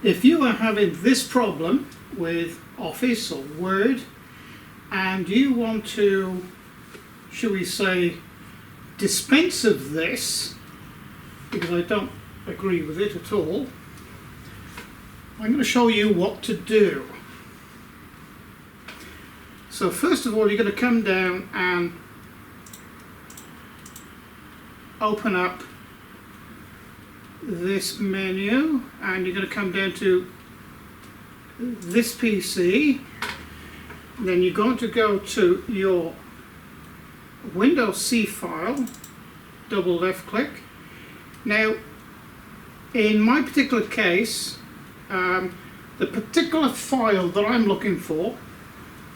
If you are having this problem with Office or Word and you want to, shall we say, dispense of this, because I don't agree with it at all, I'm going to show you what to do. So first of all, you're going to come down and open up this menu, and you're going to come down to this PC. Then you're going to go to your Windows C file, double left click. Now in my particular case, the particular file that I'm looking for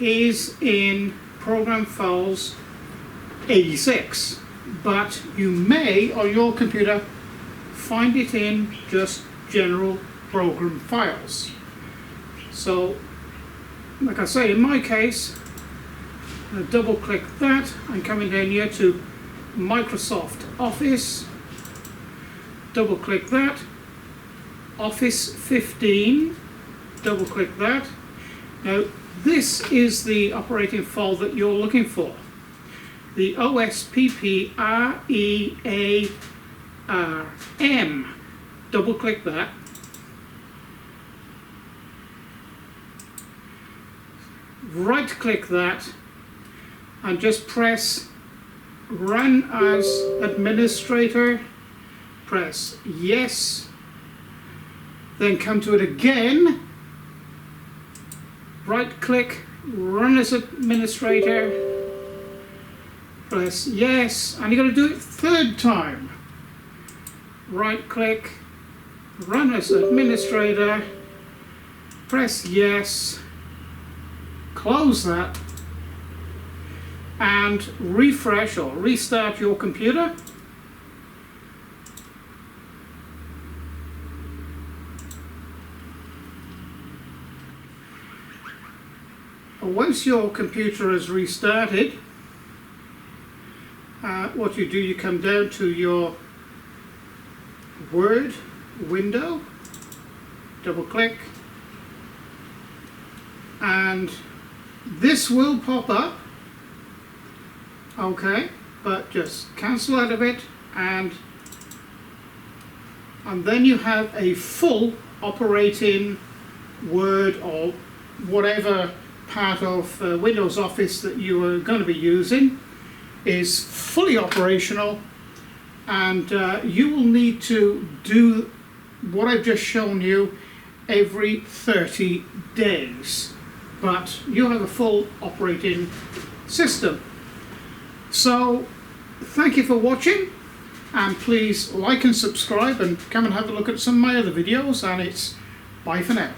is in Program Files 86, but you may on your computer find it in just general program files. So like I say, in my case, I'm going to double click that. I'm coming down here to Microsoft Office, double click that, Office 15, double click that. Now this is the operating file that you're looking for, the OSPPREARM. Double click that. Right click that and just press Run as Administrator. Press yes. Then come to it again. Right click, Run as Administrator. Press yes, and you're going to do it third time. Right click, Run as Administrator. Press yes. Close that and refresh or restart your computer. Once your computer is restarted, what you do, you come down to your Word window, double click, and this will pop up, okay, but just cancel out of it, and then you have a full operating Word or whatever part of Windows Office that you are going to be using is fully operational, and you will need to do what I've just shown you every 30 days. But you have a full operating system. So thank you for watching, and please like and subscribe and come and have a look at some of my other videos, and it's bye for now.